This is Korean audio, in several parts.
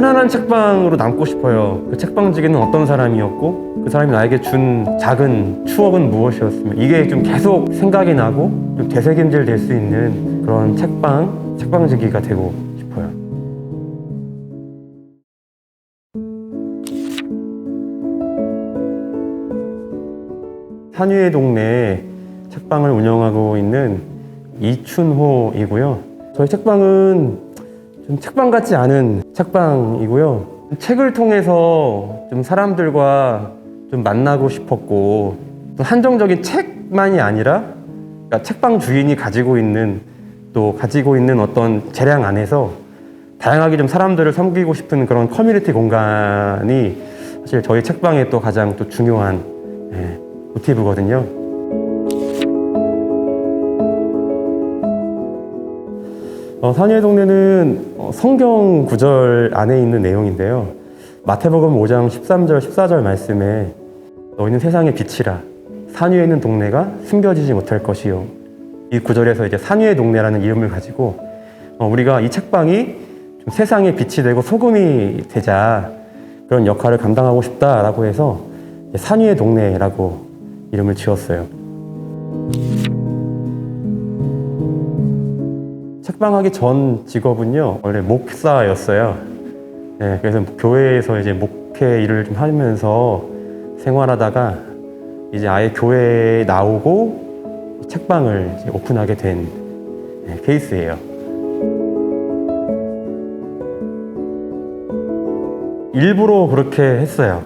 편안한 책방으로 남고 싶어요. 그 책방지기는 어떤 사람이었고 그 사람이 나에게 준 작은 추억은 무엇이었으며 이게 좀 계속 생각이 나고 좀 되새김질 될 수 있는 그런 책방지기가 되고 싶어요. 산위의 동네 책방을 운영하고 있는 이춘호이고요. 저희 책방은 좀 책방 같지 않은 책방이고요. 책을 통해서 좀 사람들과 좀 만나고 싶었고, 또 한정적인 책만이 아니라, 그러니까 책방 주인이 가지고 있는 어떤 재량 안에서 다양하게 좀 사람들을 섬기고 싶은 그런 커뮤니티 공간이 사실 저희 책방의 또 가장 또 중요한 모티브거든요. 산위의 동네는 성경 구절 안에 있는 내용인데요. 마태복음 5장 13절, 14절 말씀에 너희는 세상의 빛이라 산위에 있는 동네가 숨겨지지 못할 것이요. 이 구절에서 이제 산위의 동네라는 이름을 가지고 우리가 이 책방이 좀 세상의 빛이 되고 소금이 되자 그런 역할을 감당하고 싶다라고 해서 산위의 동네라고 이름을 지었어요. 책방하기 전 직업은요, 원래 목사였어요. 네, 그래서 교회에서 이제 목회 일을 좀 하면서 생활하다가 이제 아예 교회에 나오고 책방을 이제 오픈하게 된 케이스예요. 일부러 그렇게 했어요.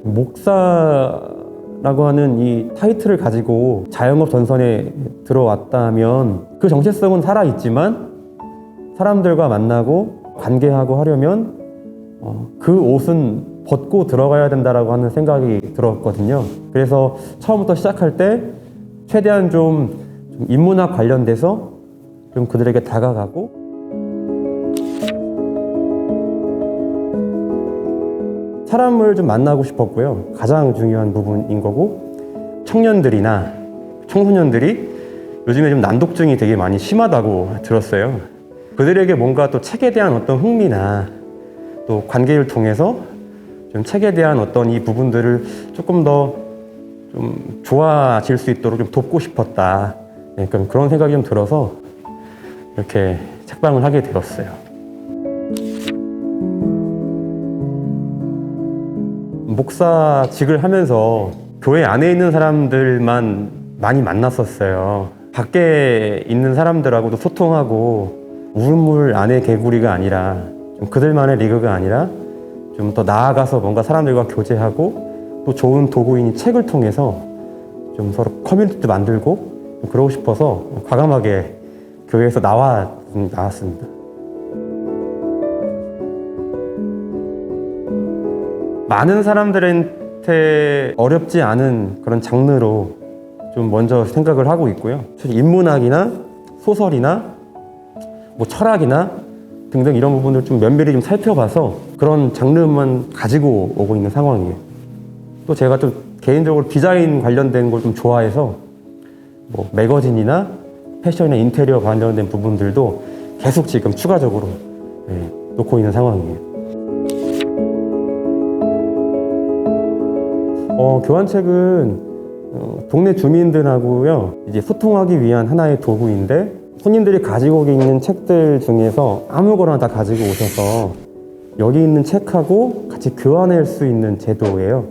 목사라고 하는 이 타이틀을 가지고 자영업 전선에 들어왔다면 그 정체성은 살아있지만 사람들과 만나고 관계하고 하려면 그 옷은 벗고 들어가야 된다라고 하는 생각이 들었거든요. 그래서 처음부터 시작할 때 최대한 좀 인문학 관련돼서 좀 그들에게 다가가고 사람을 좀 만나고 싶었고요. 가장 중요한 부분인 거고, 청년들이나 청소년들이 요즘에 좀 난독증이 되게 많이 심하다고 들었어요. 그들에게 뭔가 또 책에 대한 어떤 흥미나 또 관계를 통해서 좀 책에 대한 어떤 이 부분들을 조금 더 좀 좋아질 수 있도록 좀 돕고 싶었다. 그런 생각이 좀 들어서 이렇게 책방을 하게 되었어요. 목사직을 하면서 교회 안에 있는 사람들만 많이 만났었어요. 밖에 있는 사람들하고도 소통하고 우물물 안의 개구리가 아니라 좀 그들만의 리그가 아니라 좀 더 나아가서 뭔가 사람들과 교제하고 또 좋은 도구인 책을 통해서 좀 서로 커뮤니티도 만들고 그러고 싶어서 과감하게 교회에서 나왔습니다. 많은 사람들한테 어렵지 않은 그런 장르로 좀 먼저 생각을 하고 있고요. 인문학이나 소설이나 뭐 철학이나 등등 이런 부분을 좀 면밀히 좀 살펴봐서 그런 장르만 가지고 오고 있는 상황이에요. 또 제가 좀 개인적으로 디자인 관련된 걸 좀 좋아해서 뭐 매거진이나 패션이나 인테리어 관련된 부분들도 계속 지금 추가적으로 놓고 있는 상황이에요. 교환책은 동네 주민들하고요 이제 소통하기 위한 하나의 도구인데 손님들이 가지고 있는 책들 중에서 아무거나 다 가지고 오셔서 여기 있는 책하고 같이 교환할 수 있는 제도예요.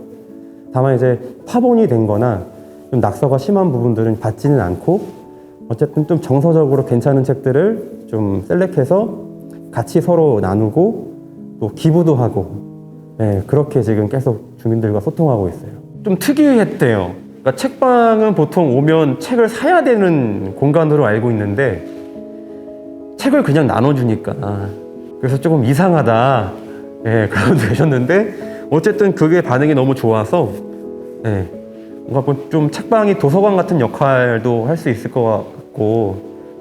다만 이제 파본이 된 거나 좀 낙서가 심한 부분들은 받지는 않고 어쨌든 좀 정서적으로 괜찮은 책들을 좀 셀렉해서 같이 서로 나누고 또 기부도 하고 그렇게 지금 계속 주민들과 소통하고 있어요. 좀 특이했대요. 그러니까 책방은 보통 오면 책을 사야 되는 공간으로 알고 있는데 책을 그냥 나눠주니까 그래서 조금 이상하다 그런 분도 계셨는데 어쨌든 그게 반응이 너무 좋아서 뭔가 좀 책방이 도서관 같은 역할도 할 수 있을 것 같고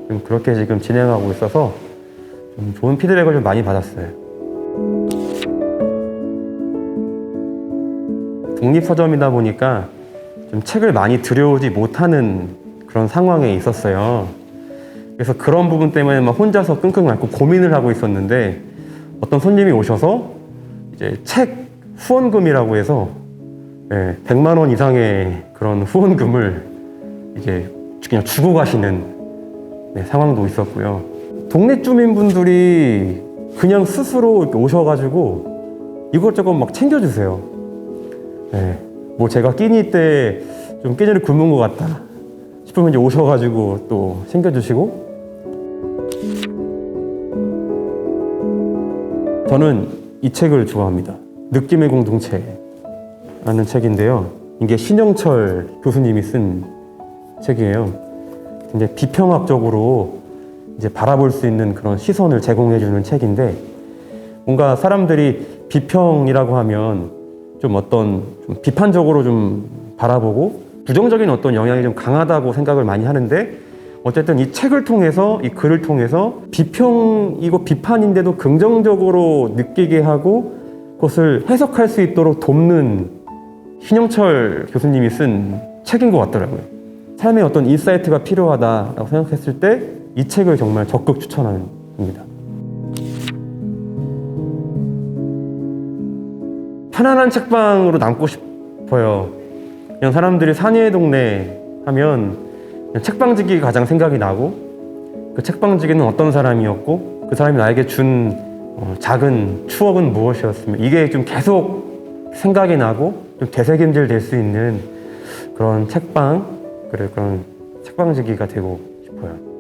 좀 그렇게 지금 진행하고 있어서 좀 좋은 피드백을 좀 많이 받았어요. 독립서점이다 보니까 좀 책을 많이 들여오지 못하는 그런 상황에 있었어요. 그래서 그런 부분 때문에 막 혼자서 끙끙 앓고 고민을 하고 있었는데 어떤 손님이 오셔서 이제 책 후원금이라고 해서 100만 원 이상의 그런 후원금을 이제 그냥 주고 가시는 상황도 있었고요. 동네 주민분들이 그냥 스스로 이렇게 오셔가지고 이것저것 막 챙겨주세요. 뭐 제가 끼니 때 좀 끼니를 굶은 것 같다 싶으면 이제 오셔가지고 또 챙겨주시고. 저는 이 책을 좋아합니다. 느낌의 공동체라는 책인데요. 이게 신영철 교수님이 쓴 책이에요. 근데 비평학적으로 이제 바라볼 수 있는 그런 시선을 제공해주는 책인데, 뭔가 사람들이 비평이라고 하면 좀 어떤 좀 비판적으로 좀 바라보고 부정적인 어떤 영향이 좀 강하다고 생각을 많이 하는데, 어쨌든 이 책을 통해서, 이 글을 통해서 비평이고 비판인데도 긍정적으로 느끼게 하고 그것을 해석할 수 있도록 돕는 신영철 교수님이 쓴 책인 것 같더라고요. 삶에 어떤 인사이트가 필요하다라고 생각했을 때 이 책을 정말 적극 추천합니다. 편안한 책방으로 남고 싶어요. 그냥 사람들이 사내의 동네 하면 그냥 책방지기가 가장 생각이 나고, 그 책방지기는 어떤 사람이었고 그 사람이 나에게 준 작은 추억은 무엇이었으며, 이게 좀 계속 생각이 나고 좀 되새김질 될 수 있는 그런 책방, 그런 책방지기가 되고 싶어요.